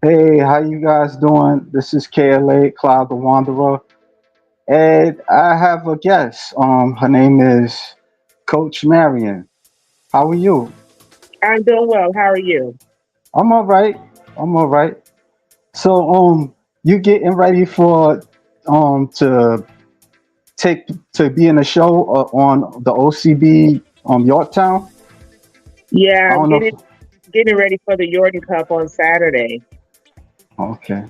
Hey, how you guys doing? This is KLA, Cloud the Wanderer, and I have a guest. Her name is Coach Marion. How are you? I'm doing well. How are you? I'm all right. I'm all right. So, you getting ready for to take to be in a show on the OCB Yorktown? Yeah, I I'm don't know. getting ready for the Jordan Cup on Saturday. Okay.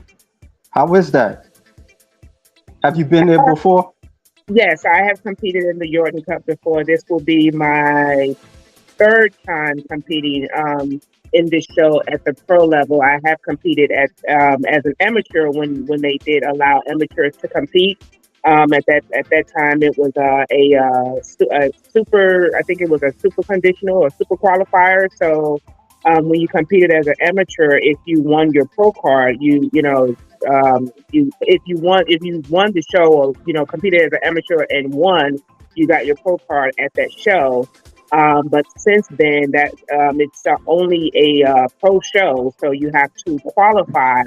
How is that? Have you been there before? Yes, I have competed in the Jordan Cup before. This will be my third time competing in this show at the pro level. I have competed at as an amateur when they did allow amateurs to compete. At that time, it was a super. I think it was a super conditional or super qualifier. So when you competed as an amateur, if you won your pro card, you if you won the show or competed as an amateur and won, you got your pro card at that show. But since then, that it's only a pro show, so you have to qualify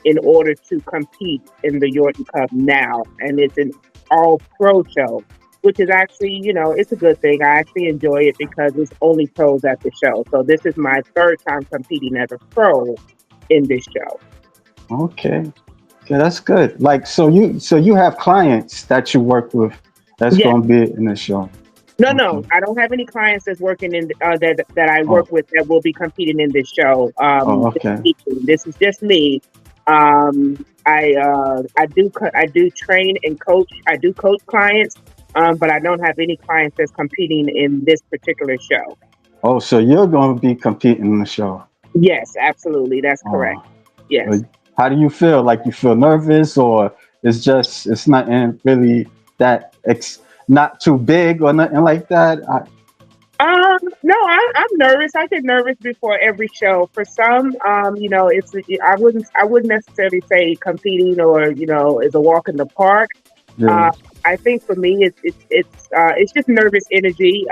in order to compete in the Jordan Cup now, and it's an all pro show, which is actually, it's a good thing. I actually enjoy it because it's only pros at the show. So this is my third time competing as a pro in this show. Okay. Okay, that's good. Like, so you have clients that you work with that's Yes. going to be in the show. No, Okay. no, I don't have any clients that's working in that I Oh, work with that will be competing in this show. oh, okay. This is just me. I do train and coach. I do coach clients, but I don't have any clients that's competing in this particular show. Oh, so you're going to be competing in the show. Yes, absolutely, that's correct. Oh, Yes. uh, how do you feel? Like you feel nervous, or it's not really that not too big or nothing like that. No, I'm nervous. I get nervous before every show. For some, I wouldn't necessarily say competing or is a walk in the park. Yeah. Uh, I think for me, it's just nervous energy.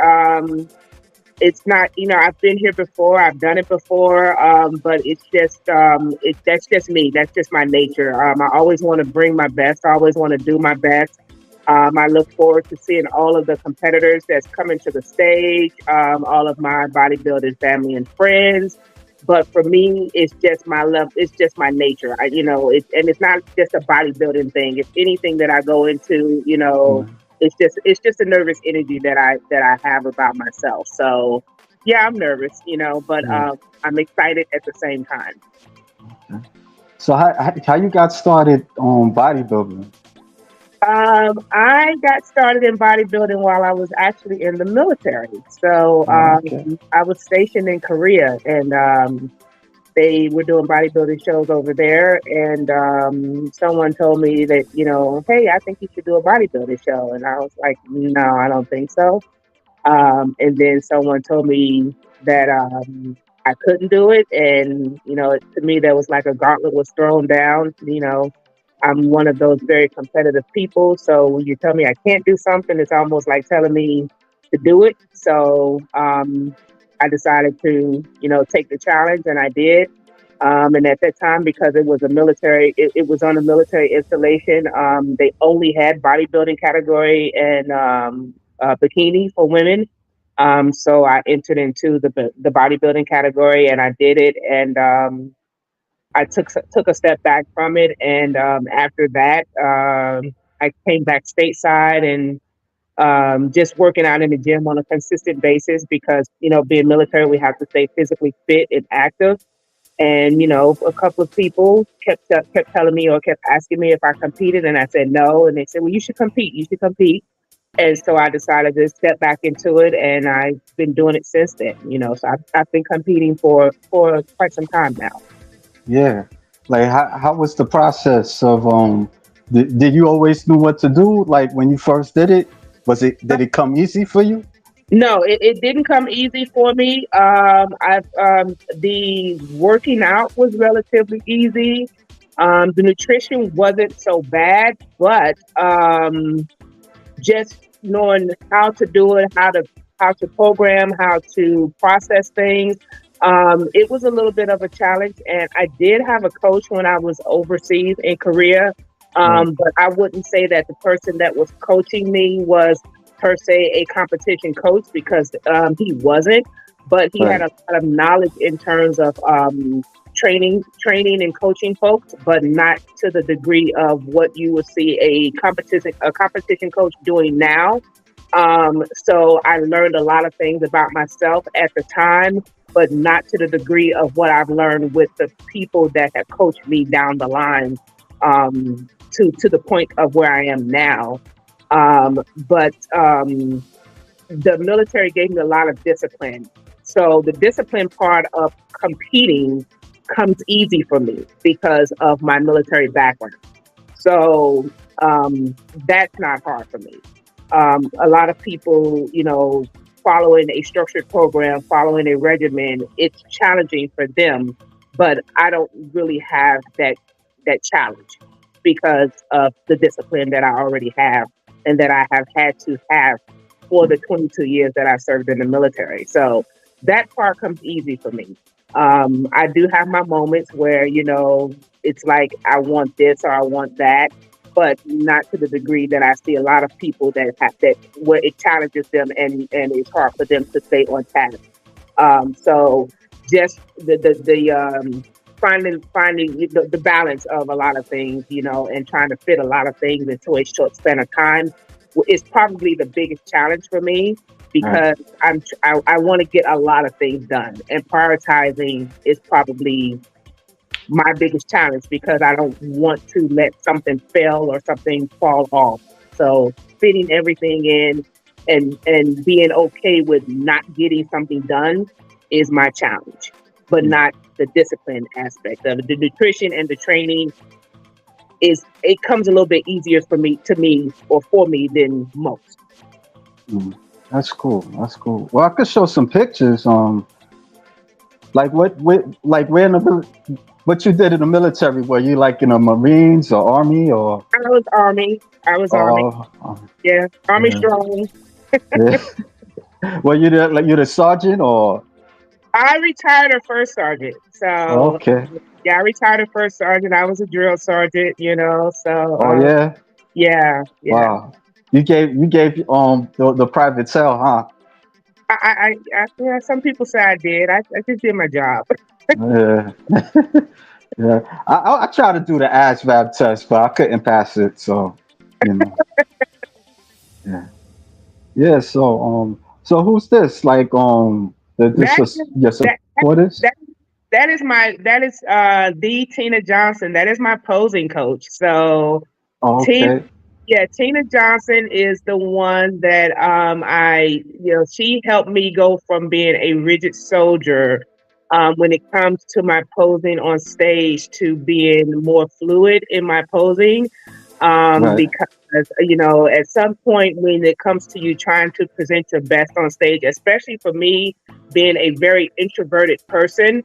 It's not, I've been here before, I've done it before, but it's just, that's just me. That's just my nature. I always want to bring my best. I always want to do my best. I look forward to seeing all of the competitors that's coming to the stage, all of my bodybuilding family and friends. But for me, it's just my love. It's just my nature. And it's not just a bodybuilding thing. It's anything that I go into. Yeah. It's just a nervous energy that I have about myself. So yeah, I'm nervous. But Yeah. I'm excited at the same time. Okay. So how you got started on bodybuilding? I got started in bodybuilding while I was actually in the military. So Oh, okay. I was stationed in Korea, and they were doing bodybuilding shows over there. And someone told me that, hey, I think you should do a bodybuilding show. And I was like, no, I don't think so. And then someone told me that I couldn't do it, and to me, that was like a gauntlet was thrown down. I'm one of those very competitive people. So when you tell me I can't do something, it's almost like telling me to do it. So I decided to, take the challenge, and I did. And at that time, because it was on a military installation. They only had bodybuilding category and bikini for women. So I entered into the bodybuilding category, and I did it. And I took a step back from it, and after that, I came back stateside and just working out in the gym on a consistent basis because being military, we have to stay physically fit and active. And a couple of people kept telling me or kept asking me if I competed, and I said no. And they said, "Well, you should compete. You should compete." And so I decided to step back into it, and I've been doing it since then. So I've been competing for quite some time now. Yeah. Like how was the process of did you always knew what to do like when you first did it? Did it come easy for you? No, it didn't come easy for me. I've The working out was relatively easy. The nutrition wasn't so bad, but just knowing how to do it, how to program, how to process things. It was a little bit of a challenge, and I did have a coach when I was overseas in Korea. Right. But I wouldn't say that the person that was coaching me was per se a competition coach, because he wasn't. But he had Right. a lot of knowledge in terms of training and coaching folks, but not to the degree of what you would see a competition coach doing now. So I learned a lot of things about myself at the time, but not to the degree of what I've learned with the people that have coached me down the line, to the point of where I am now. But the military gave me a lot of discipline. So the discipline part of competing comes easy for me because of my military background. So that's not hard for me. A lot of people, following a structured program, following a regimen, it's challenging for them, but I don't really have that challenge because of the discipline that I already have and that I have had to have for the 22 years that I served in the military. So that part comes easy for me. I do have my moments where, it's like I want this or I want that, but not to the degree that I see a lot of people that have that where it challenges them and it's hard for them to stay on task. So just the finding the balance of a lot of things, and trying to fit a lot of things into a short span of time is probably the biggest challenge for me, Right. because I want to get a lot of things done, and prioritizing is probably my biggest challenge because I don't want to let something fail or something fall off. So fitting everything in and being okay with not getting something done is my challenge, but Mm. not the discipline aspect of it. The nutrition and the training is it comes a little bit easier for me or for me than most. Mm. That's cool. That's cool. Well, I could show some pictures. Like like where in what you did in the military? Were you like in the Marines or Army or? I was Army. I was Army. Yeah, Army Yeah. strong. Yeah. Well, you the sergeant or? I retired a first sergeant. So Okay. yeah, I retired a first sergeant. I was a drill sergeant, So Oh yeah. yeah, yeah. Wow. You gave the private cell, huh? Yeah. Some people say I did. I just did my job. Yeah. Yeah. I tried to do the ASVAB test, but I couldn't pass it. So, you know. Yeah. Yeah. So who's this? Like this That is your that supporters? that that is the Tina Johnson. That is my posing coach. So Oh, Tina, okay. yeah, Tina Johnson is the one that she helped me go from being a rigid soldier, when it comes to my posing on stage, to being more fluid in my posing. Right. Because at some point when it comes to you trying to present your best on stage, especially for me being a very introverted person,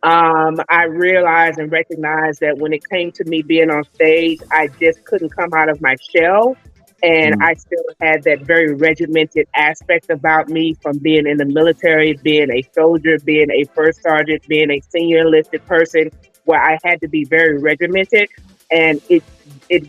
I realized and recognized that when it came to me being on stage, I just couldn't come out of my shell. And Mm. I still had that very regimented aspect about me from being in the military, being a soldier, being a first sergeant, being a senior enlisted person, where I had to be very regimented. And it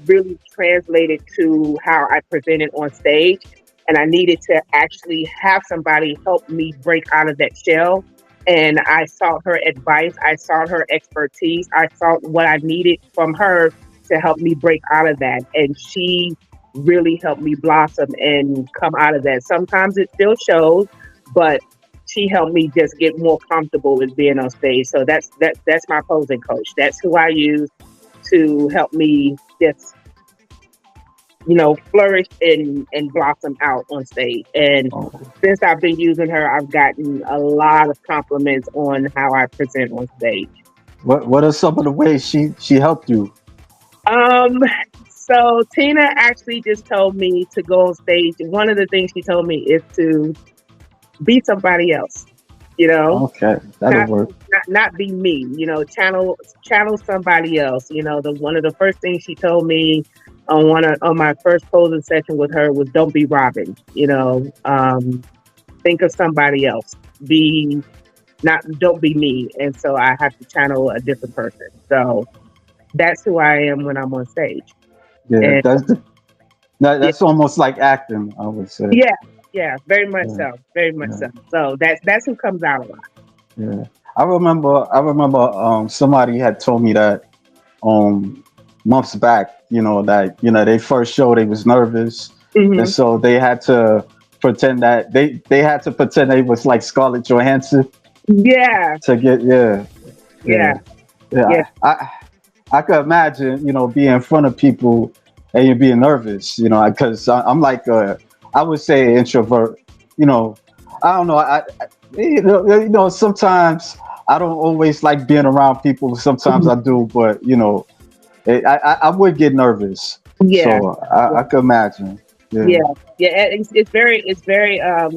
really translated to how I presented on stage. And I needed to actually have somebody help me break out of that shell, and I sought her advice. I sought her expertise. I sought what I needed from her to help me break out of that. And she really helped me blossom and come out of that. Sometimes it still shows, but she helped me just get more comfortable with being on stage. So that's my posing coach. That's who I use to help me just flourish and blossom out on stage. And Oh. since I've been using her, I've gotten a lot of compliments on how I present on stage. What are some of the ways she helped you? Um, so Tina actually just told me to go on stage. One of the things she told me is to be somebody else. You know, Okay, that'll not work. not be me. Channel somebody else. The one of the first things she told me on my first posing session with her was, "Don't be Robin." Think of somebody else. Be not don't be me. And so I have to channel a different person. So that's who I am when I'm on stage. Yeah, And yeah, that's almost like acting, I would say. yeah, yeah, very much Yeah, so, very much yeah, so. So that's who comes out a lot. yeah. I remember somebody had told me that um months back, that they first show they was nervous, and Hmm. so they had to pretend that they had to pretend they was like Scarlett Johansson Yeah, to get, yeah, yeah, yeah, yeah. yeah. I could imagine, being in front of people and you being nervous, because I'm like I would say introvert, you know. I don't know. Sometimes I don't always like being around people. Sometimes I Mhm. do, but I would get nervous. Yeah, So yeah, I could imagine. yeah, Yeah. yeah. And it's very. I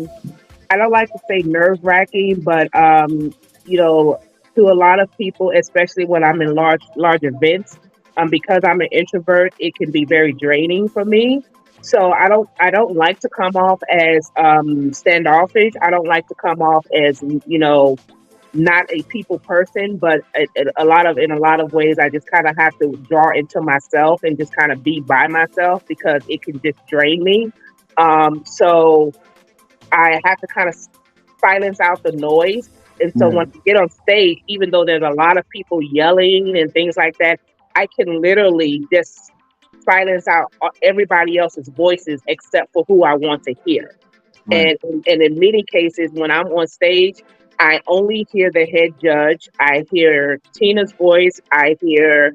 don't like to say nerve wracking, but to a lot of people, especially when I'm in large events, because I'm an introvert, it can be very draining for me. So I don't like to come off as standoffish. I don't like to come off as not a people person, but in a lot of ways, I just kind of have to draw into myself and just kind of be by myself because it can just drain me. So I have to kind of silence out the noise. And so Yeah. when I get on stage, even though there's a lot of people yelling and things like that, I can literally just silence out everybody else's voices except for who I want to hear. Right. And in many cases, when I'm on stage, I only hear the head judge. I hear Tina's voice. I hear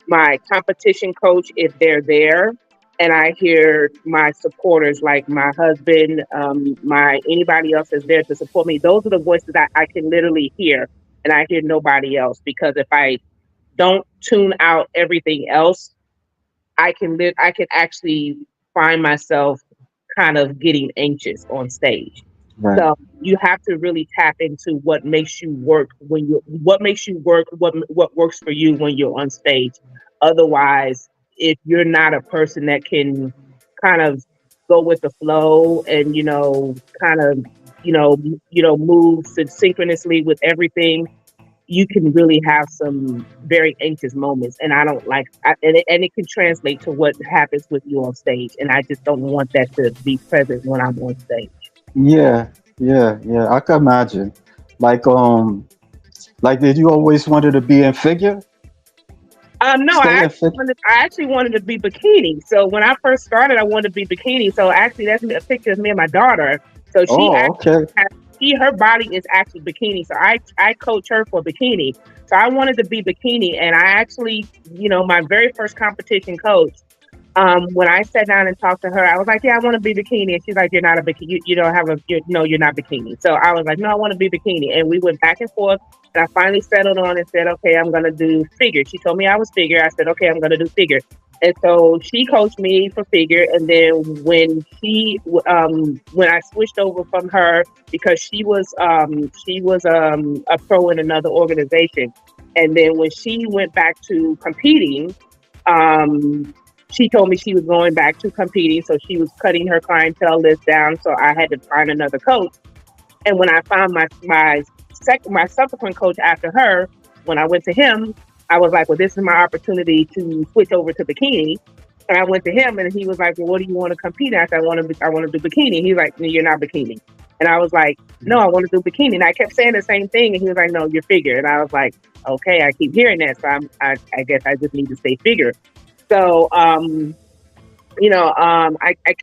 my competition coach if they're there, and I hear my supporters like my husband, my anybody else that's there to support me. Those are the voices that I can literally hear, and I hear nobody else because if I don't tune out everything else, I can actually find myself kind of getting anxious on stage. Right. So you have to really tap into what makes you work, what works for you when you're on stage. Otherwise, if you're not a person that can kind of go with the flow and kind of move synchronously with everything, you can really have some very anxious moments, and I don't like and it can translate to what happens with you on stage, and I just don't want that to be present when I'm on stage. Yeah. Yeah. Yeah. I can imagine. Like did you always wanted to be in figure? No, Stay in figure. I actually wanted to be bikini. So when I first started, I wanted to be bikini. So actually, that's a picture of me and my daughter. So she Oh, actually okay. has, her body is actually bikini. So I coach her for bikini. So I wanted to be bikini, and I actually, my very first competition coach. When I sat down and talked to her, I was like, "Yeah, I want to be bikini," and she's like, "You're not a bikini. You don't have a. No, you're not bikini." So I was like, "No, I want to be bikini," and we went back and forth. And I finally settled on and said, "Okay, I'm gonna do figure." She told me I was figure. I said, "Okay, I'm gonna do figure." And so she coached me for figure. And then when I switched over from her because she was a pro in another organization, and then when she went back to competing, um, she told me she was going back to competing, so she was cutting her clientele list down. So I had to find another coach. And when I found my subsequent coach after her, when I went to him, I was like, "Well, this is my opportunity to switch over to bikini." And I went to him, and he was like, "Well, what do you want to compete at?" I want to do bikini." He's like, "No, you're not bikini." And I was like, "No, I want to do bikini." And I kept saying the same thing, and he was like, "No, you're figure." And I was like, "Okay, I keep hearing that, so I guess I just need to stay figure." So, I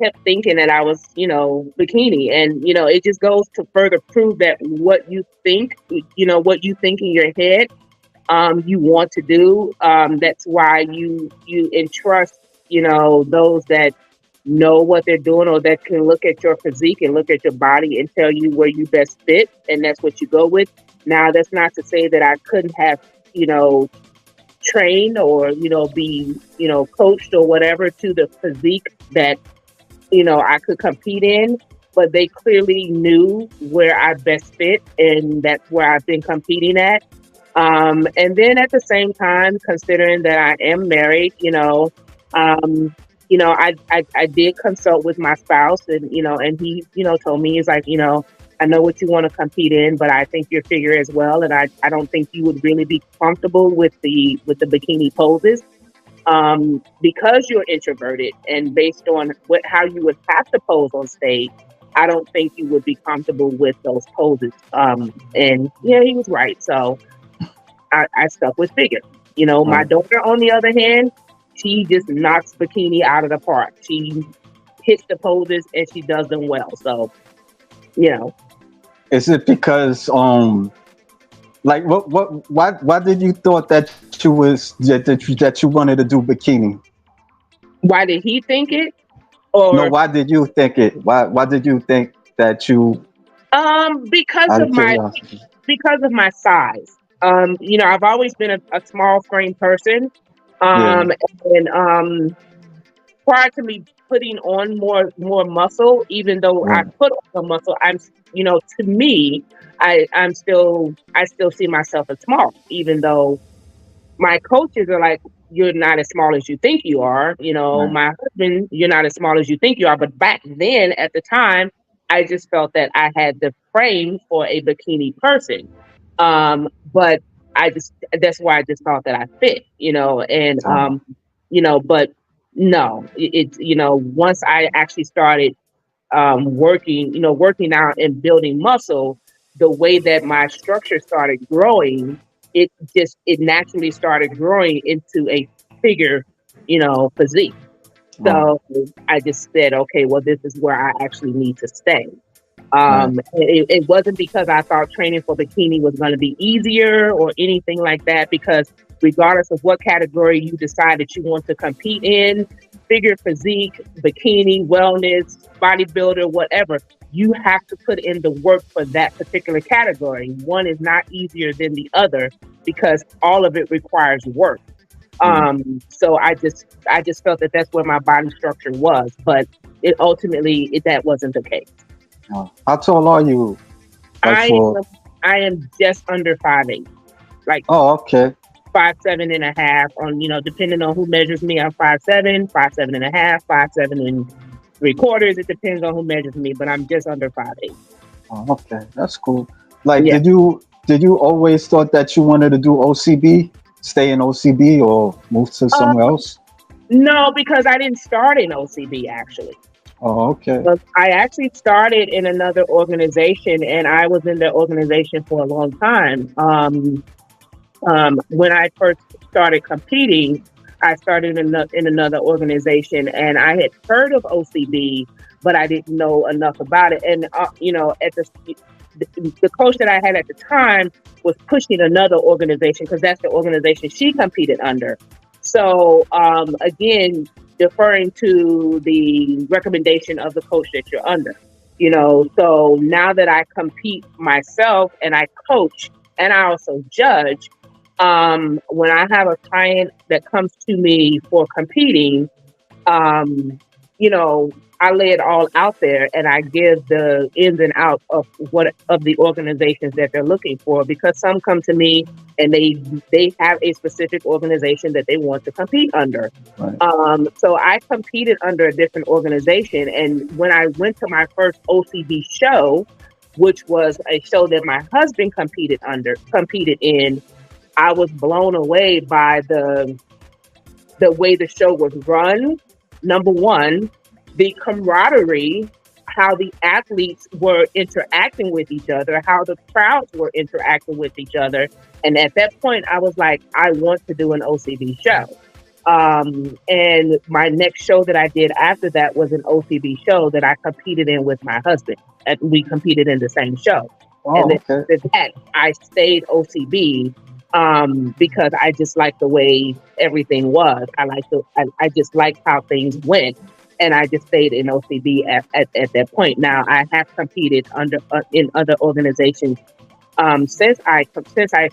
kept thinking that I was, bikini. And, it just goes to further prove that what you think in your head, you want to do. That's why you entrust, those that know what they're doing or that can look at your physique and look at your body and tell you where you best fit. And that's what you go with. Now, that's not to say that I couldn't have, you know, trained or be coached or whatever to the physique that I could compete in, but they clearly knew where I best fit, and that's where I've been competing at. And then at the same time, considering that I am married, um, I did consult with my spouse, and and he told me, he's like, I know what you want to compete in, but I think your figure as well, and I don't think you would really be comfortable with the bikini poses. Because you're introverted and based on how you would have to pose on stage, I don't think you would be comfortable with those poses. And yeah, he was right. So I stuck with figure. My Right. daughter, on the other hand, she just knocks bikini out of the park. She hits the poses and she does them well. So, you know, Is it because like why did you thought that you was that you wanted to do bikini? why did he think it? No, Or why did you think it? Why did you think that you because out of of curiosity? my size. I've always been a small frame person. Yeah. And prior to me putting on more muscle, even though I Right. put on muscle, to me, I still see myself as small, even though my coaches are like, you're not as small as you think you are. Right. My husband, you're not as small as you think you are. But back then, at the time, I just felt that I had the frame for a bikini person. But that's why I just thought that I fit, and, Uh, but no, it's, once I actually started working out and building muscle, the way that my structure started growing, it naturally started growing into a figure, physique. right. So I just said, okay, well, this is where I actually need to stay. Right. It wasn't because I thought training for bikini was going to be easier or anything like that, because regardless of what category you decide that you want to compete in, figure, physique, bikini, wellness, bodybuilder, whatever, you have to put in the work for that particular category. One is not easier than the other because all of it requires work. Mm. So I just felt that that's where my body structure was, but that wasn't the case. How tall are you? Like I for am I am just under 5'8", like oh okay. 5'7.5". On depending on who measures me, I'm 5'7", 5'7.5", 5'7 3/4". It depends on who measures me, but I'm just under 5'8". Oh, okay. That's cool. Like Yeah. did you always thought that you wanted to do OCB? Stay in OCB or move to Uh, somewhere else? no, because I didn't start in OCB actually. Oh, okay. I actually started in another organization, and I was in the organization for a long time. When I first started competing, I started in another organization, and I had heard of OCB, but I didn't know enough about it. And at the coach that I had at the time was pushing another organization because that's the organization she competed under. So again, deferring to the recommendation of the coach that you're under. So now that I compete myself and I coach and I also judge, when I have a client that comes to me for competing, um, you know, I lay it all out there and I give the ins and outs of the organizations that they're looking for, because some come to me and they have a specific organization that they want to compete under. Right. So I competed under a different organization, and when I went to my first OCB show, which was a show that my husband competed in, I was blown away by the way the show was run. Number one, the camaraderie, how the athletes were interacting with each other, how the crowds were interacting with each other. And at that point, I was like, I want to do an OCB show. And my next show that I did after that was an OCB show that I competed in with my husband. And we competed in the same show. And Oh, then okay. after that, I stayed OCB because I just liked the way everything was. I just liked how things went, and I just stayed in OCB at that point. Now I have competed in other organizations since I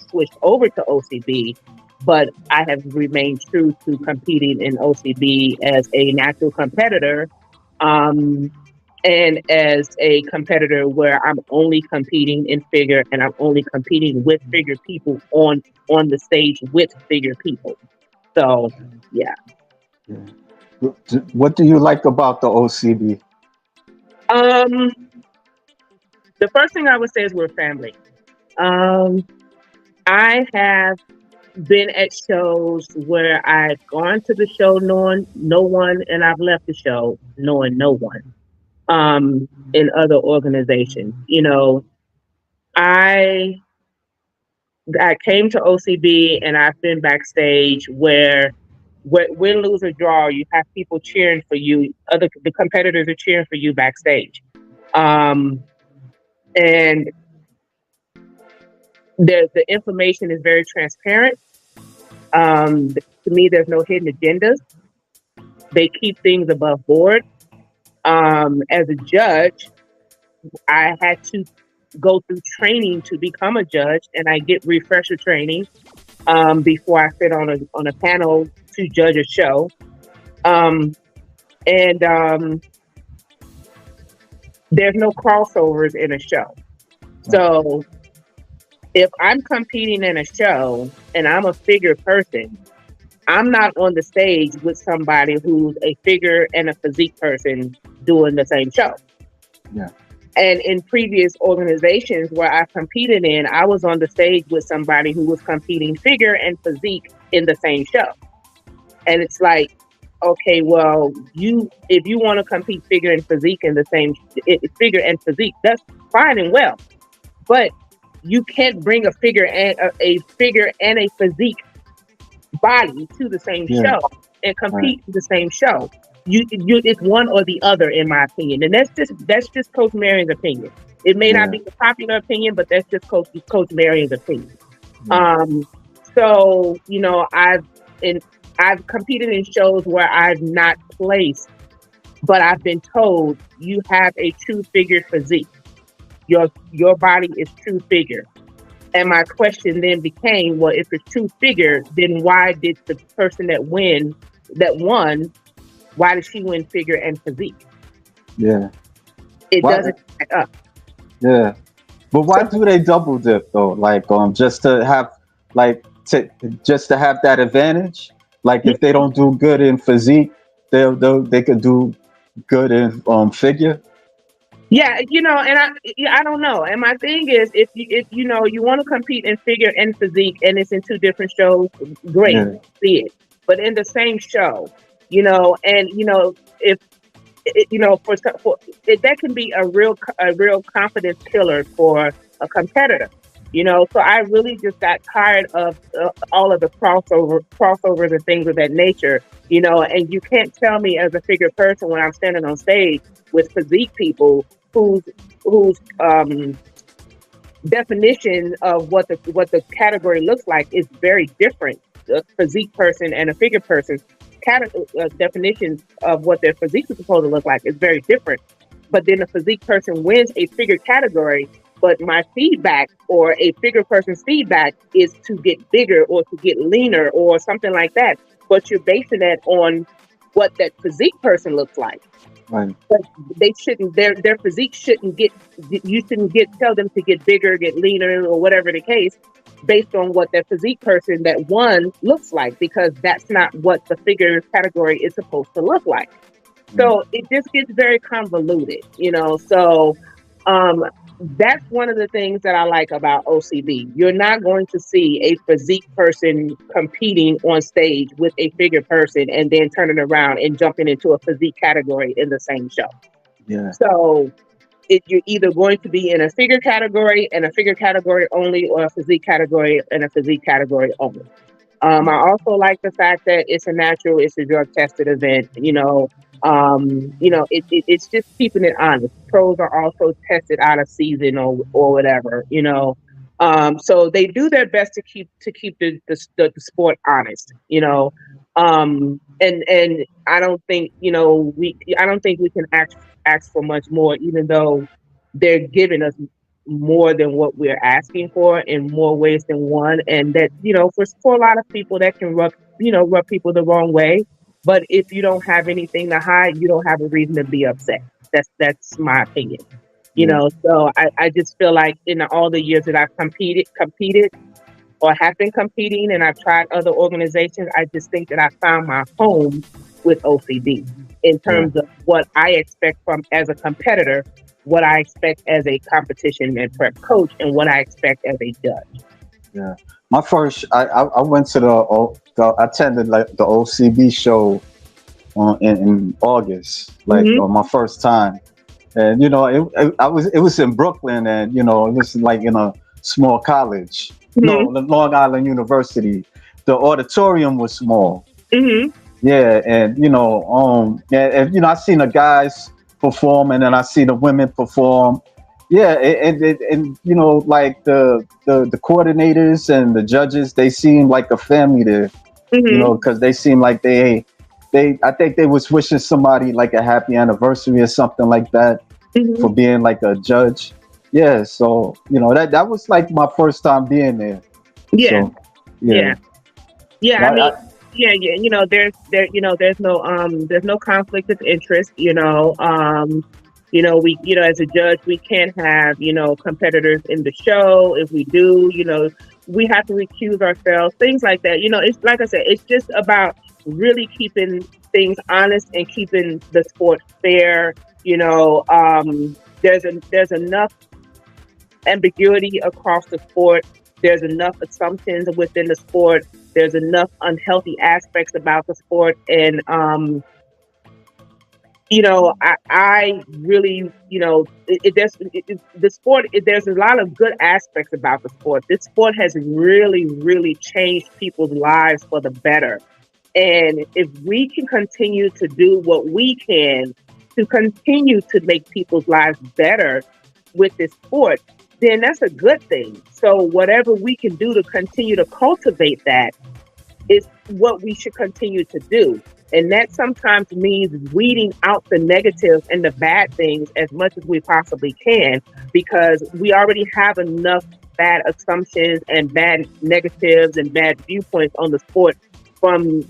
switched over to OCB, but I have remained true to competing in OCB as a natural competitor. Um, and as a competitor where I'm only competing in figure and I'm only competing with figure people on the stage with figure people. So yeah. Yeah. What do you like about the OCB? Um The first thing I would say is we're family. Um, I have been at shows where I've gone to the show knowing no one, and I've left the show knowing no one. In other organizations, I I came to OCB and I've been backstage where win, lose or draw, you have people cheering for you. The competitors are cheering for you backstage, um, and the information is very transparent. To me, there's no hidden agendas. They keep things above board. As a judge, I had to go through training to become a judge, and I get refresher training before I sit on a panel to judge a show. Um, and There's no crossovers in a show. So if I'm competing in a show and I'm a figure person, I'm not on the stage with somebody who's a figure and a physique person doing the same show. Yeah. And in previous organizations where I competed in, I was on the stage with somebody who was competing figure and physique in the same show. And it's like, okay, well, if you want to compete figure and physique in the same figure and physique, that's fine and well. But you can't bring a figure and a physique body to the same show and compete in the same show. It's one or the other, in my opinion, and that's just Coach Marion's opinion. It may not be the popular opinion, but that's just Coach Marion's opinion. So I've competed in shows where I've not placed, but I've been told you have a true figure physique. Your body is true figure. And my question then became, well, if it's true figure, then why did the person that won, why did she win figure and physique? Yeah. It doesn't add up. Yeah. But why do they double dip though? Like just to have that advantage? Like if they don't do good in physique, they could do good in figure? Yeah, and I don't know. And my thing is, if you want to compete in figure and physique, and it's in two different shows, great, see it. But in the same show, if that can be a real confidence killer for a competitor. So I really just got tired of all of the crossovers and things of that nature. And you can't tell me as a figure person when I'm standing on stage with physique people whose definition of what the category looks like is very different. A physique person and a figure person's definitions of what their physique is supposed to look like is very different. But then a physique person wins a figure category, but my feedback or a figure person's feedback is to get bigger or to get leaner or something like that. But you're basing that on what that physique person looks like. Right. But they shouldn't. Their physique shouldn't get. You shouldn't tell them to get bigger, get leaner, or whatever the case, based on what that physique person that won looks like, because that's not what the figure category is supposed to look like. So it just gets very convoluted, So that's one of the things that I like about OCB. You're not going to see a physique person competing on stage with a figure person and then turning around and jumping into a physique category in the same show. Yeah. So you're either going to be in a figure category and a figure category only, or a physique category and a physique category only. I also like the fact that it's a drug tested event, it's just keeping it honest. Pros are also tested out of season or whatever, so they do their best to keep the sport honest, and I don't think, I don't think we can ask for much more, even though they're giving us more than what we're asking for in more ways than one. And that, for a lot of people that can rub people the wrong way. But if you don't have anything to hide, you don't have a reason to be upset. That's my opinion. So I just feel like in all the years that I've competed or have been competing, and I've tried other organizations, I just think that I found my home with OCB in terms of what I expect from as a competitor what I expect as a competition and prep coach and what I expect as a judge. Yeah. My first, I went to I attended like the OCB show in August, like Mm-hmm. my first time. And it was in Brooklyn, and it was like in a small college. Mm-hmm. No, the Long Island University. The auditorium was small. Mm-hmm. Yeah, and I seen the guys perform, and then I see the women perform. Yeah, and like the coordinators and the judges, they seem like a family there. Mm-hmm. Because they seem like they I think they was wishing somebody like a happy anniversary or something like that Mm-hmm. for being like a judge. Yeah, so that was like my first time being there. Yeah. So Yeah. yeah, Yeah. I mean, I, yeah, yeah. There's no conflict of interest. As a judge, we can't have competitors in the show. If we do, we have to recuse ourselves. Things like that. It's like I said, it's just about really keeping things honest and keeping the sport fair. There's enough ambiguity across the sport. There's enough assumptions within the sport. There's enough unhealthy aspects about the sport, and I really, the sport. There's a lot of good aspects about the sport. This sport has really, really changed people's lives for the better. And if we can continue to do what we can to continue to make people's lives better with this sport, then that's a good thing. So whatever we can do to continue to cultivate that is what we should continue to do. And that sometimes means weeding out the negatives and the bad things as much as we possibly can, because we already have enough bad assumptions and bad negatives and bad viewpoints on the sport from,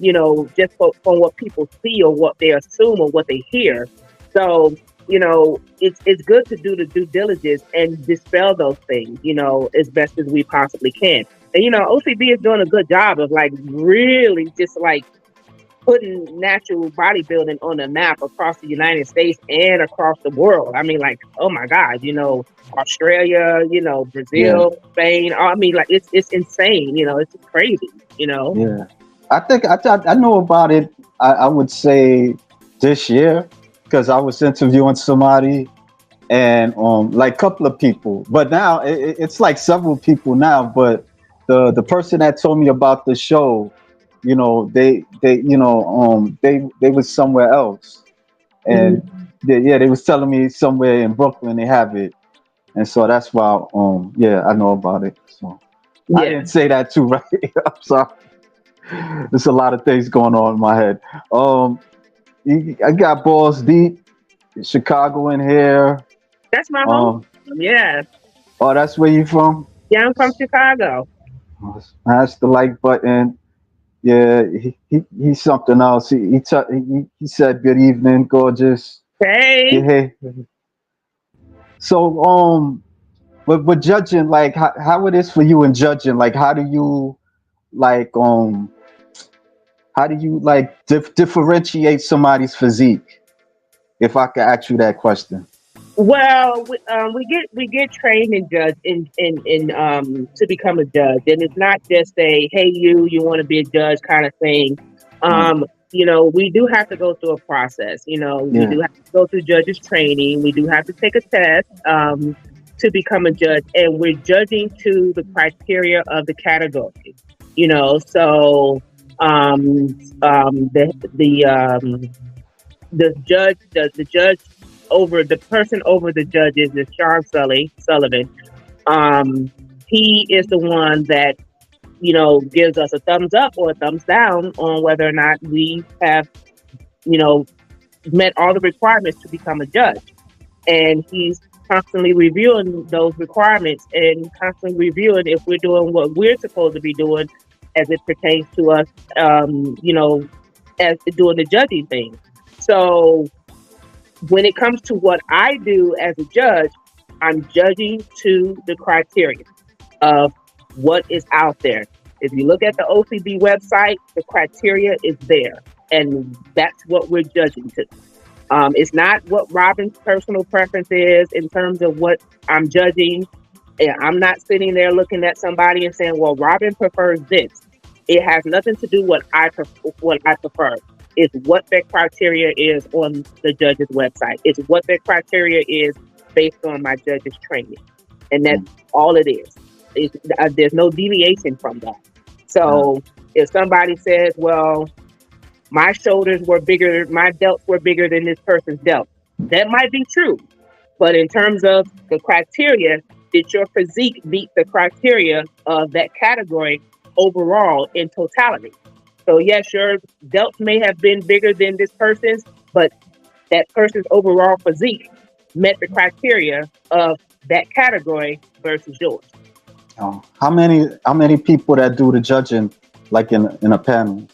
just from what people see or what they assume or what they hear. So, it's good to do the due diligence and dispel those things, as best as we possibly can. And, OCB is doing a good job of like really just like putting natural bodybuilding on the map across the United States and across the world. I mean, like, oh my God, Australia, yeah, Brazil, Spain. I mean, like it's insane. It's crazy. yeah. I think I know about it. I would say this year because I was interviewing somebody and like a couple of people, but now it's like several people now. But the person that told me about the show, they was somewhere else, and Mhm. they was telling me somewhere in Brooklyn they have it, and so that's why yeah, I know about it. So I Yeah. didn't say that too right. I'm sorry. There's a lot of things going on in my head. Um, I got balls deep, Chicago in here. That's my home. Um, Yeah. oh, that's where you from? Yeah, I'm from Chicago. Smash the like button. Yeah, he's something else. He said good evening, gorgeous. Yeah, Hey. hey. So with judging, like how it is for you in judging, like like how do you like differentiate somebody's physique? If I could ask you that question. Well, we get trained and judge in to become a judge, and it's not just a hey you want to be a judge kind of thing. Right. We do have to go through a process. We Yeah. do have to go through judges training. We do have to take a test to become a judge, and we're judging to the criteria of the category. So the judge the judge over the person over the judges is Sean Sullivan. Um, he is the one that gives us a thumbs up or a thumbs down on whether or not we have you know met all the requirements to become a judge, and he's constantly reviewing those requirements and constantly reviewing if we're doing what we're supposed to be doing as it pertains to us. As doing the judging thing. So when it comes to what I do as a judge, I'm judging to the criteria of what is out there. If you look at the OCB website, the criteria is there, and that's what we're judging to. It's not what Robin's personal preference is in terms of what I'm judging. I'm not sitting there looking at somebody and saying, "Well, Robin prefers this." It has nothing to do what I prefer. It's what their criteria is on the judge's website. It's what their criteria is based on my judge's training, and that's all it is. There's no deviation from that. So if somebody says, "Well, my shoulders were bigger, my delts were bigger than this person's delt," that might be true. But in terms of the criteria, did your physique meet the criteria of that category overall in totality? So yes, your delts may have been bigger than this person's, but that person's overall physique met the criteria of that category versus yours. How many people that do the judging, like in a panel?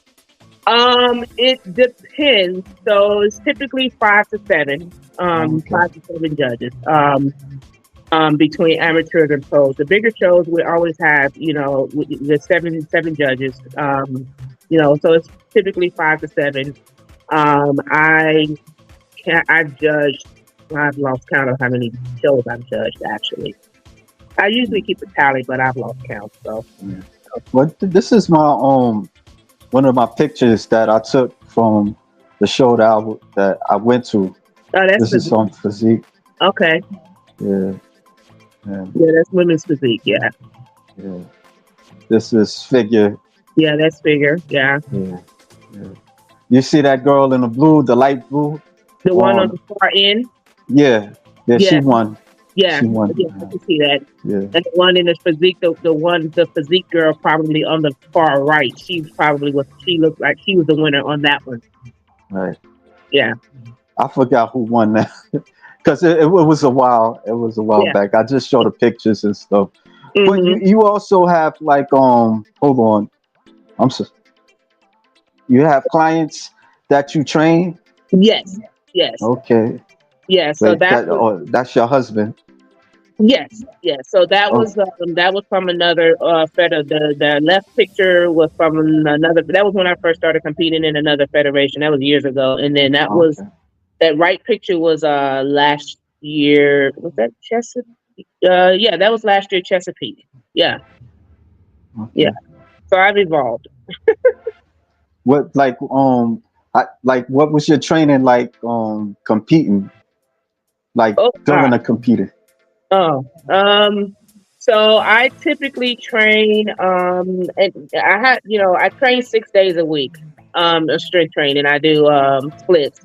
It depends. So it's typically 5 to 7. 5 to 7 judges. Between amateurs and pros. The bigger shows we always have, the seven judges. So it's typically 5 to 7. I've lost count of how many shows I've judged actually. I usually keep a tally, but I've lost count. So Well, this is my one of my pictures that I took from the show that I went to. Oh, that's this is on Physique. Okay. Yeah, that's women's physique. Yeah. This is Figure. Yeah, that's Figure. Yeah. You see that girl in the blue, the light blue? The one on the far end? Yeah, she won. Yeah, she won. Yeah, I can see that. Yeah. And the one in the physique, the physique girl probably on the far right. She looked like she was the winner on that one. Right. Yeah. I forgot who won that because it was a while. It was a while back. I just showed the pictures and stuff. Mm-hmm. But you also have like hold on, you have clients that you train? Yes. Okay. Yeah. So that's your husband. Yes. So that was from another the left picture was from another. That was when I first started competing in another federation. That was years ago, and then that right picture was last year. Was that Chesapeake? Yeah, that was last year Chesapeake. Yeah. Okay. Yeah. So I've evolved. What what was your training like competing? Like during a competing? So I typically train and I train 6 days a week. Strength training. I do splits.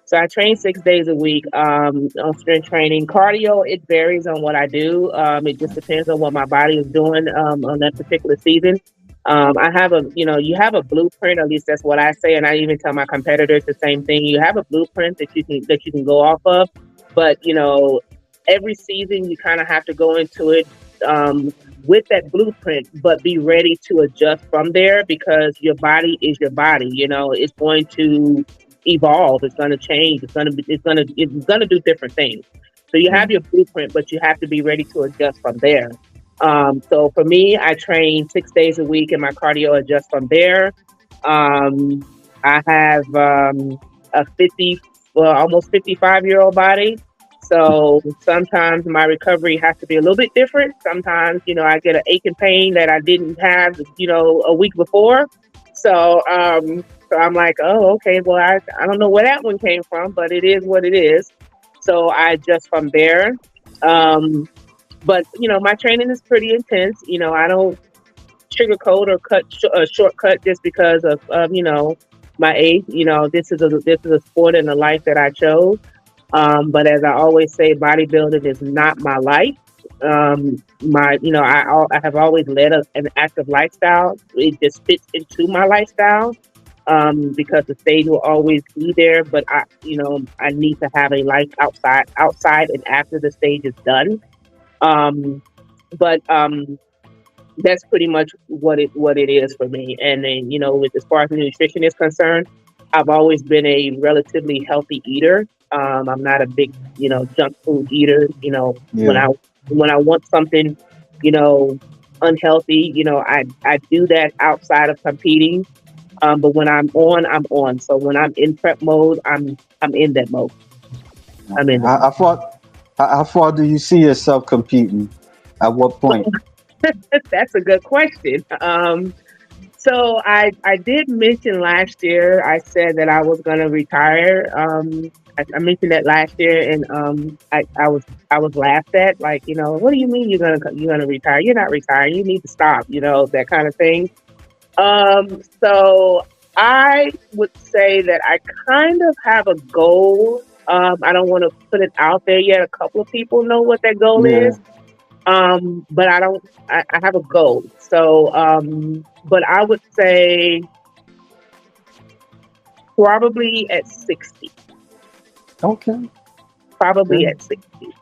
So I train 6 days a week on strength training. Cardio, it varies on what I do. It just depends on what my body is doing on that particular season. I have you have a blueprint, at least that's what I say, and I even tell my competitors the same thing. You have a blueprint that you can go off of, but every season you kind of have to go into it with that blueprint, but be ready to adjust from there because your body is your body. It's going to evolve. It's going to change. It's going to do different things. So you have your blueprint, but you have to be ready to adjust from there. So for me, I train 6 days a week and my cardio adjusts from there. I have a almost 55-year-old body. So sometimes my recovery has to be a little bit different. Sometimes, I get an ache and pain that I didn't have, a week before. So I'm like, oh, okay, well, I don't know where that one came from, but it is what it is. So I adjust from there. But, my training is pretty intense. I don't sugarcoat or cut a shortcut just because of my age. This is a sport and a life that I chose. But as I always say, bodybuilding is not my life. I have always led an active lifestyle. It just fits into my lifestyle because the stage will always be there. But I need to have a life outside and after the stage is done. But that's pretty much what it is for me. And then as far as nutrition is concerned, I've always been a relatively healthy eater. I'm not a big, junk food eater. When I want something, unhealthy, I do that outside of competing. But when I'm on, I'm on. So when I'm in prep mode, I'm in that mode. I'm in that How far how far do you see yourself competing? At what point? mode. That's a good question. So I did mention last year. I said that I was going to retire. I mentioned that last year, and I was laughed at. Like, what do you mean you're gonna retire? You're not retiring. You need to stop. That kind of thing. So I would say that I kind of have a goal. I don't want to put it out there yet. A couple of people know what that goal Yeah. is. But I don't. I have a goal. So, but I would say probably at 60. Okay. Probably Yeah. at 60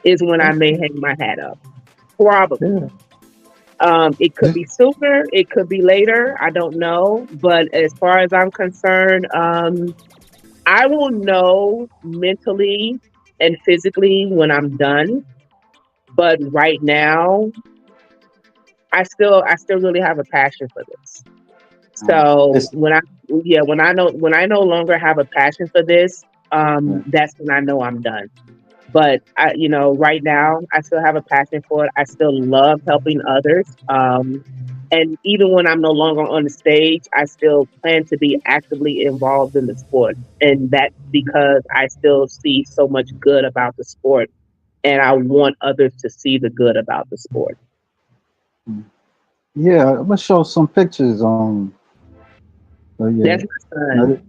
is when I may Okay. hang my hat up. Probably. Yeah. It could be sooner. It could be later. I don't know. But as far as I'm concerned, I will know mentally and physically when I'm done. But right now, I still really have a passion for this. So It's when I no longer have a passion for this, yeah. that's when I know I'm done. But right now I still have a passion for it. I still love helping others. And even when I'm no longer on the stage, I still plan to be actively involved in the sport. And that's because I still see so much good about the sport, and I want others to see the good about the sport. Yeah, I'm gonna show some pictures on. Oh yeah. That's my son. No,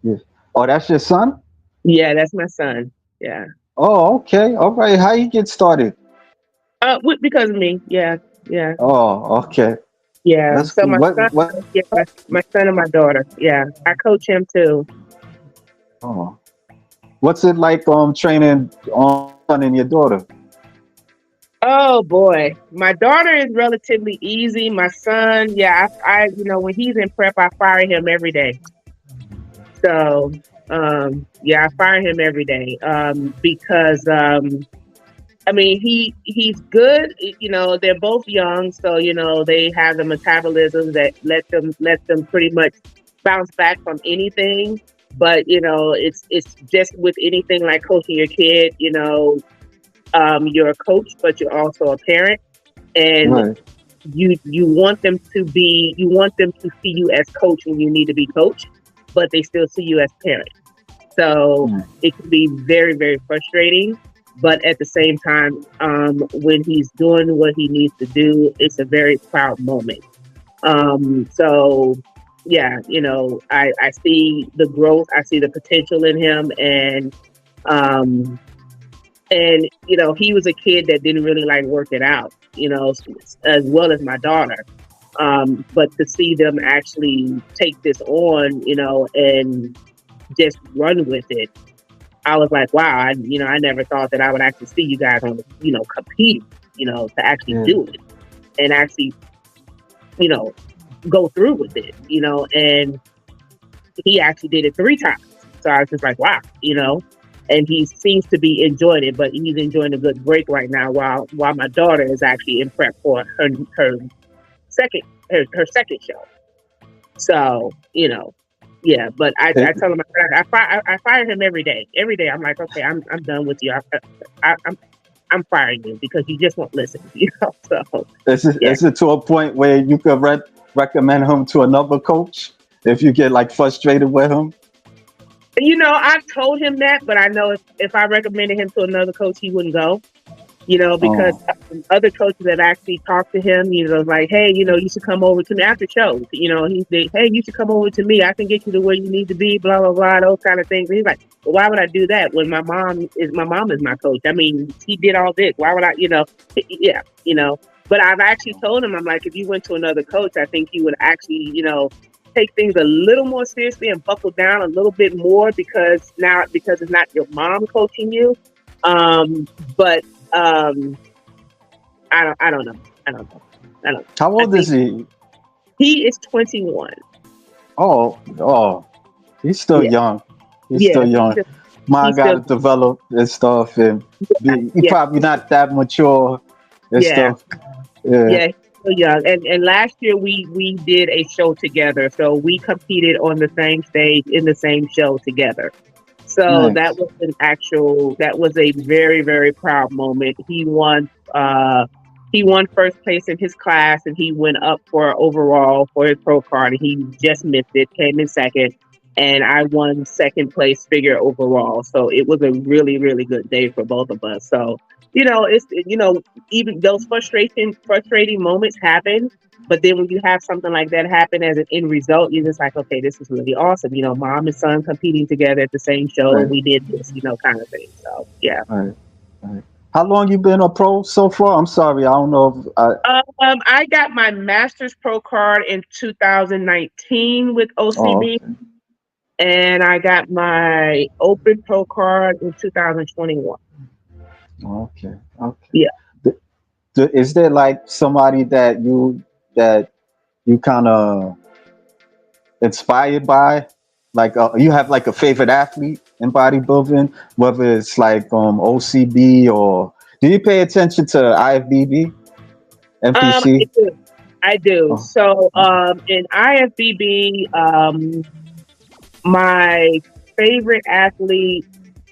yeah. Oh, that's your son? Yeah, that's my son. Yeah. Oh, okay. All right. How you get started? Because of me. Yeah. Yeah. Oh, okay. Yeah. That's So cool. my son, What? yeah, my son and my daughter. Yeah. I coach him too. Oh, what's it like training on and your daughter? Oh boy. My daughter is relatively easy. My son, yeah, when he's in prep, I fire him every day. So, yeah, I fire him every day. Because I mean, he's good. They're both young, so they have the metabolism that let them pretty much bounce back from anything. But it's just with anything like coaching your kid. You're a coach, but you're also a parent, and Right. you want them to see you as coach when you need to be coach, but they still see you as parent. So Mm. it can be very, very frustrating. But at the same time, when he's doing what he needs to do, it's a very proud moment. So, yeah, I see the growth, I see the potential in him, um, and he was a kid that didn't really like working out, as well as my daughter. But to see them actually take this on, and just run with it, I was like, wow, I never thought that I would actually see you guys on, compete, to actually Yeah. do it and actually, you know, go through with it, and he actually did it 3 times. So I was just like, wow, and he seems to be enjoying it, but he's enjoying a good break right now while my daughter is actually in prep for her second her second show. So, yeah, but I It, tell him I fire him every day. Every day I'm like, okay, I'm done with you. I'm firing you because you just won't listen. So yeah. is it to a point where you could recommend him to another coach if you get like frustrated with him? I've told him that, but I know if I recommended him to another coach, he wouldn't go. Because Oh, other coaches have actually talked to him, like, hey, you should come over to me after shows. He said, hey, you should come over to me. I can get you to where you need to be, blah, blah, blah, those kind of things. And he's like, well, why would I do that when my mom is my coach? I mean, she did all this. Why would I, yeah, but I've actually told him, I'm like, if you went to another coach, I think you would actually, take things a little more seriously and buckle down a little bit more because it's not your mom coaching you. But I don't know. I don't know. I don't know. how I old is think he? he is 21. Oh, he's still Yeah. young. He's Yeah. still young. He's Mine got still, to develop and stuff, and he yeah. probably not that mature and Yeah. stuff. Yeah. Yeah. still young. And last year we did a show together. So we competed on the same stage in the same show together. So that Nice. was that was a very, very proud moment. He won first place in his class and he went up for overall for his pro card and he just missed it, came in second. And I won second place figure overall. So it was a really, really good day for both of us. So, even those frustrating moments happen. But then when you have something like that happen as an end result, you're just like, okay, this is really awesome. Mom and son competing together at the same show, and Right. we did this, kind of thing. So yeah. Right. Right. How long you been a pro so far? I'm sorry, I don't know if I. I got my master's pro card in 2019 with Oh, OCB, and I got my open pro card in 2021. okay. Okay. Yeah. Th- Is there like somebody that you kind of inspired by? Like you have like a favorite athlete in bodybuilding, whether it's like OCB or do you pay attention to IFBB, I NPC? do. I do. Oh, So okay. in IFBB, my favorite athlete,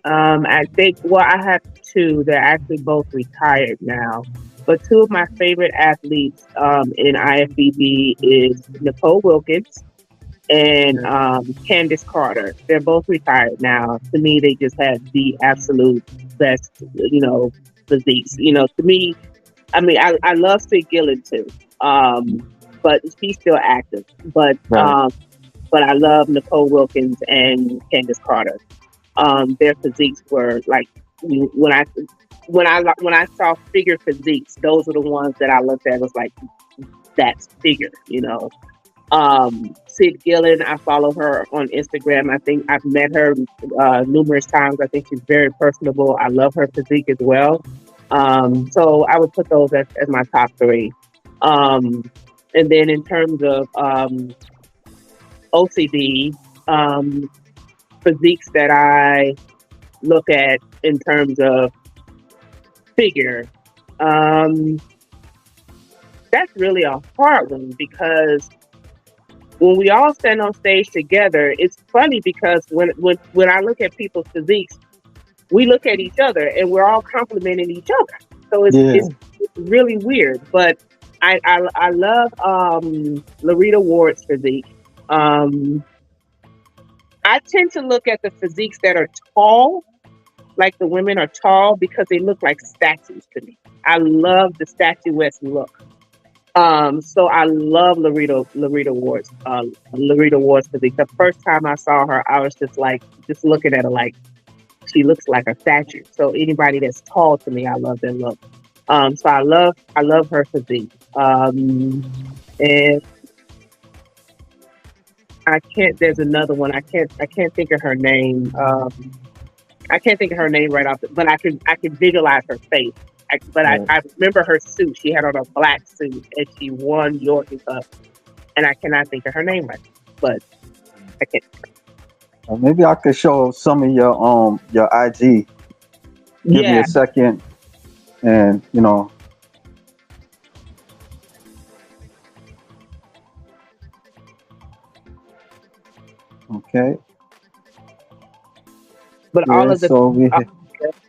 I think, well, I have two. They're actually both retired now. But two of my favorite athletes in IFBB is Nicole Wilkins and Okay. Candace Carter. They're both retired now. To me, they just have the absolute best, physiques. To me, I mean, I love Sid Gillen too, but she's still active. But Right. but I love Nicole Wilkins and Candace Carter. Their physiques were like when I saw figure physiques, those were the ones that I looked at. Was like that's figure. Sid Gillen, I follow her on Instagram. I think I've met her numerous times. I think she's very personable. I love her physique as well. So I would put those as my top three. Um, and then in terms of OCD, physiques that I look at in terms of figure, um, that's really a hard one because when we all stand on stage together, it's funny because when I look at people's physiques, we look at each other and we're all complimenting each other. So it's Yeah. really weird. But I love Larita Ward's physique. Um, I tend to look at the physiques that are tall, like the women are tall, because they look like statues to me. I love the statuesque look. So I love Larita Ward's physique. The first time I saw her, I was just looking at her like she looks like a statue. So anybody that's tall to me, I love their look. So I love her physique. And I can't. There's another one. I can't think of her name. I can't think of her name right off, but I can visualize her face. But Right. I remember her suit. She had on a black suit, and she won York Cup. And I cannot think of her name right, but I can't. Maybe I could show some of your IG. Give me Yeah, a second, and okay. but Yeah. So we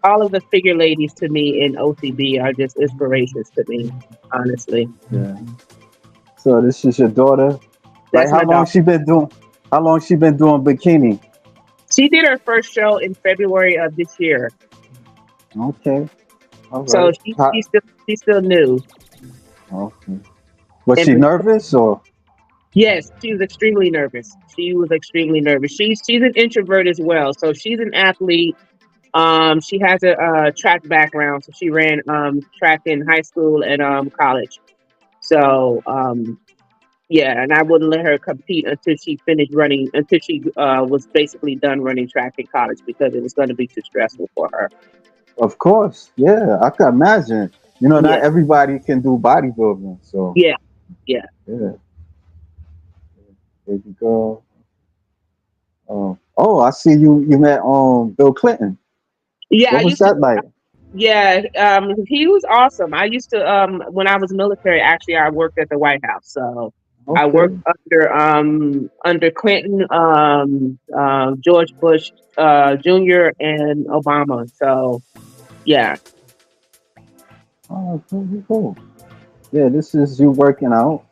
all of the figure ladies to me in OCB are just inspirations to me. Honestly, yeah. So this is your daughter. Like that's my daughter. how long she been doing bikini? She did her first show in February of this year, Okay. All so right. How, she's still new. okay. Was And she nervous or? yes, she was extremely nervous. She was extremely nervous. She's an introvert as well, so she's an athlete. She has a track background, so she ran track in high school and college. So yeah, and I wouldn't let her compete until she finished running, until she was basically done running track in college because it was going to be too stressful for her. Of course. Yeah, I can imagine. Not Yeah, everybody can do bodybuilding. So yeah, yeah, yeah, baby girl. Oh, I see you met Bill Clinton. yeah. I What was used to that like? Yeah, he was awesome. I used to when I was military, actually I worked at the White House. So I worked Okay. under Clinton, George Bush Jr. and Obama. So yeah. Oh, cool, cool. Yeah, this is you working out.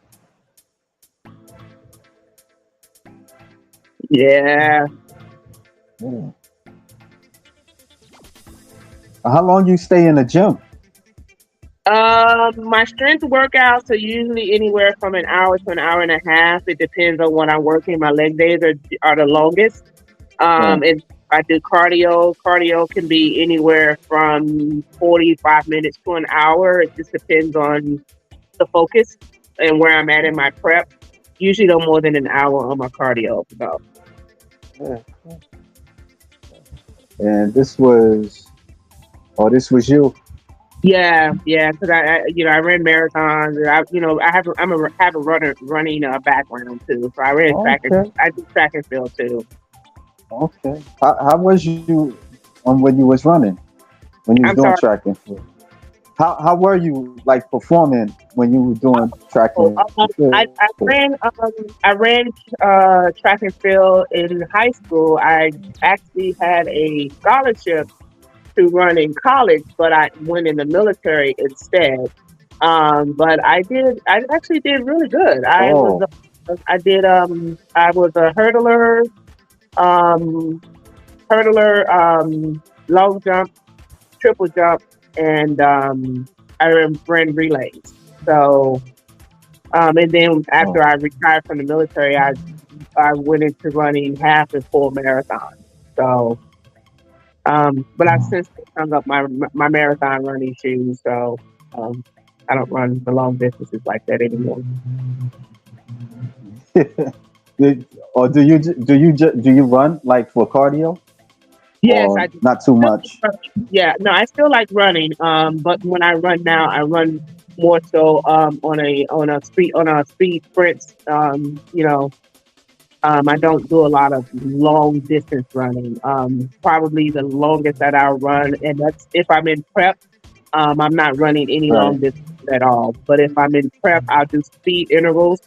Yeah. Yeah. How long you stay in the gym? My strength workouts are usually anywhere from an hour to an hour and a half. It depends on what I'm working. My leg days are the longest. Right. And I do cardio. Cardio can be anywhere from 45 minutes to an hour. It just depends on the focus and where I'm at in my prep. Usually no more than an hour on my cardio. So Yeah. And this was you. yeah, yeah, because I ran marathons. And have a running background too. So I ran Okay. I do track and field too. Okay. How was you when you was running? When you was I'm doing sorry. track and field? How were you like performing when you were doing track Oh, and field? I ran track and field in high school. I actually had a scholarship to run in college, but I went in the military instead. But I actually did really good. Oh, I was a um, long jump, triple jump, and ran relays. So, and then oh, after I retired from the military, I went into running half and full marathons. So, but I've oh. since hung up my marathon running shoes. So, um, I don't run the long distances like that anymore. Or do you run like for cardio Yes, or I do. not too Still much? like yeah, no, I still like running. But when I run now, I run more so on a speed sprints. I don't do a lot of long distance running. Probably the longest that I'll run, and that's if I'm in prep. I'm not running any Right. long distance at all. But if I'm in prep, I'll do speed intervals.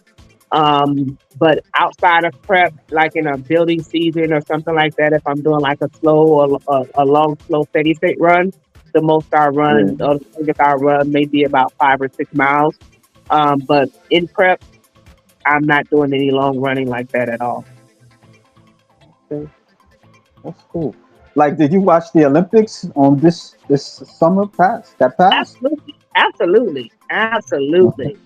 But outside of prep, like in a building season or something like that, if I'm doing like a slow or a long, slow, steady state run, the most I Yeah. run or the longest I run may be about 5 or 6 miles. But in prep, I'm not doing any long running like that at all. Okay. That's cool. Like, did you watch the Olympics on this summer past that passed? Absolutely, absolutely, absolutely,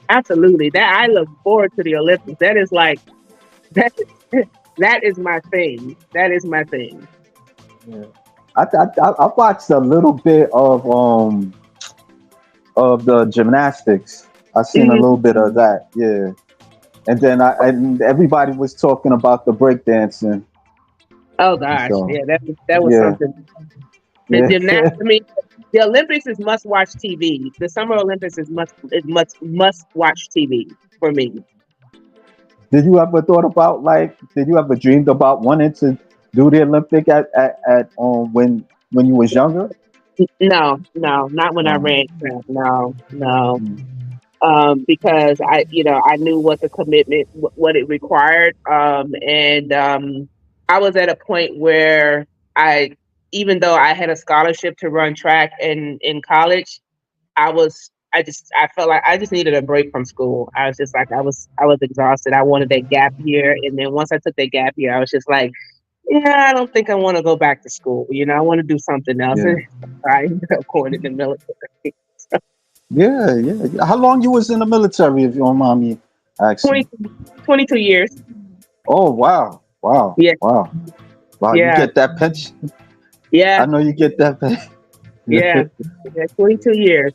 absolutely. That I look forward to the Olympics. That is like that. That is my thing. That is my thing. Yeah. I watched a little bit of the gymnastics. I seen a little Mhm. bit of that. Yeah. And everybody was talking about the breakdancing. Oh gosh, So yeah, that was yeah, something. The yeah. gymnast. I mean, the Olympics is must watch TV. The Summer Olympics is must watch TV for me. Did you ever thought about like? Did you ever dreamed about wanting to do the Olympic at when you was younger? No, no, not when I Um, ran track. No, no. mm, Because I knew what the commitment, what it required, and I was at a point where I, even though I had a scholarship to run track in college, I felt like I just needed a break from school. I was just like I was exhausted. I wanted that gap year, and then once I took that gap year, I was just like, yeah, I don't think I want to go back to school. I want to do something else. yeah, I ended up going in the military. yeah. How long you was in the military, if you don't mind me asking? 20, 22 years. Oh wow, wow, Yeah, wow, wow. You yeah, get that pension? yeah, I know you get that pension. yeah, yeah. 22 years.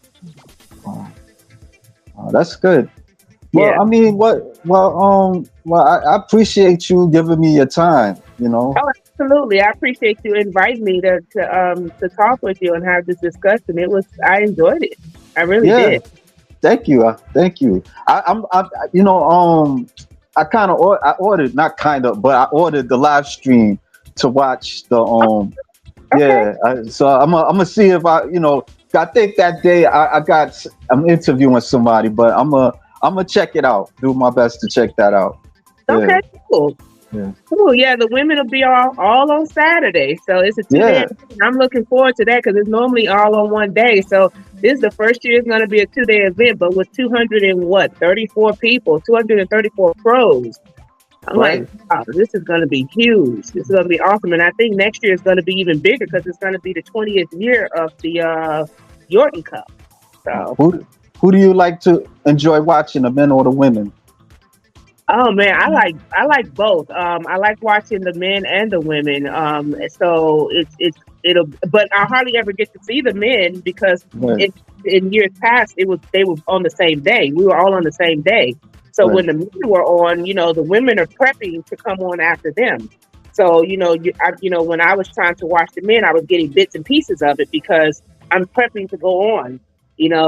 Wow, wow, that's good. Well, Yeah. I mean, I appreciate you giving me your time. You know, Oh, absolutely. I appreciate you inviting me to talk with you and have this discussion. I enjoyed it. I really yeah. did. Thank you, thank you. I kind of I ordered, not kind of, but I ordered the live stream to watch the Okay. Yeah, so I'm gonna see if I think that day I'm interviewing somebody, but I'm gonna check it out. Do my best to check that out. Yeah, Okay. Cool. yeah, Cool. Yeah, the women will be all on Saturday, so it's a 2 day. yeah. I'm looking forward to that because it's normally all on one day. So this is the first year it's going to be a 2 day event, but with 200 and what 34 people, 234 pros. I'm like, Right. wow, this is going to be huge. This is going to be awesome, and I think next year is going to be even bigger because it's going to be the 20th year of the Yorton Cup. So. Who do you like to enjoy watching, the men or the women? Oh man, I like both. I like watching the men and the women. So it'll, but I hardly ever get to see the men because Right, in years past they were on the same day. We were all on the same day. So right, when the men were on, the women are prepping to come on after them. So when I was trying to watch the men, I was getting bits and pieces of it because I'm prepping to go on.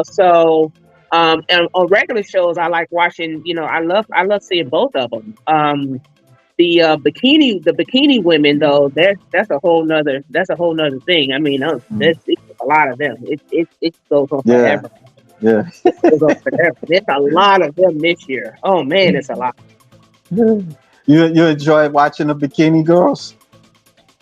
So. And on regular shows, I like watching. I love seeing both of them. The bikini women though, that's a whole nother thing. I mean, mm, it's a lot of them. It goes on yeah, forever. yeah. It goes on forever. There's a lot of them this year. Oh man, it's a lot. You enjoy watching the bikini girls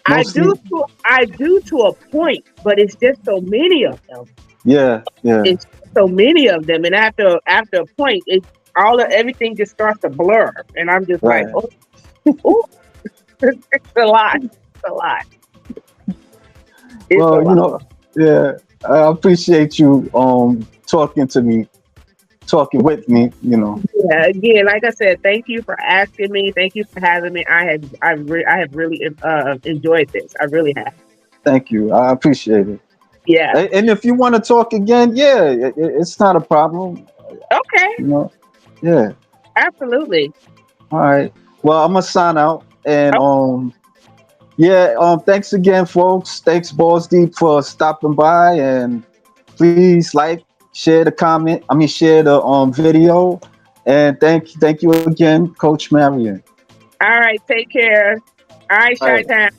I do. mostly? I do to a point, but it's just so many of them. Yeah, yeah, It's so many of them, and after a point, everything just starts to blur, and I'm just like, right. oh, oh, it's a lot. It's a lot. It's a Well, lot. yeah, I appreciate you talking with me. Yeah. Again, like I said, thank you for asking me. Thank you for having me. I have really enjoyed this. I really have. Thank you. I appreciate it. Yeah. And if you want to talk again, yeah, it's not a problem. Okay. You know. Yeah. Absolutely. All right. Well, I'm gonna sign out, and Oh, yeah, thanks again, folks. Thanks, Balls Deep, for stopping by, and please like, share the comment. I mean, share the video, and thank you again, Coach Marion. all right. Take care. All right, All Shy right. Town.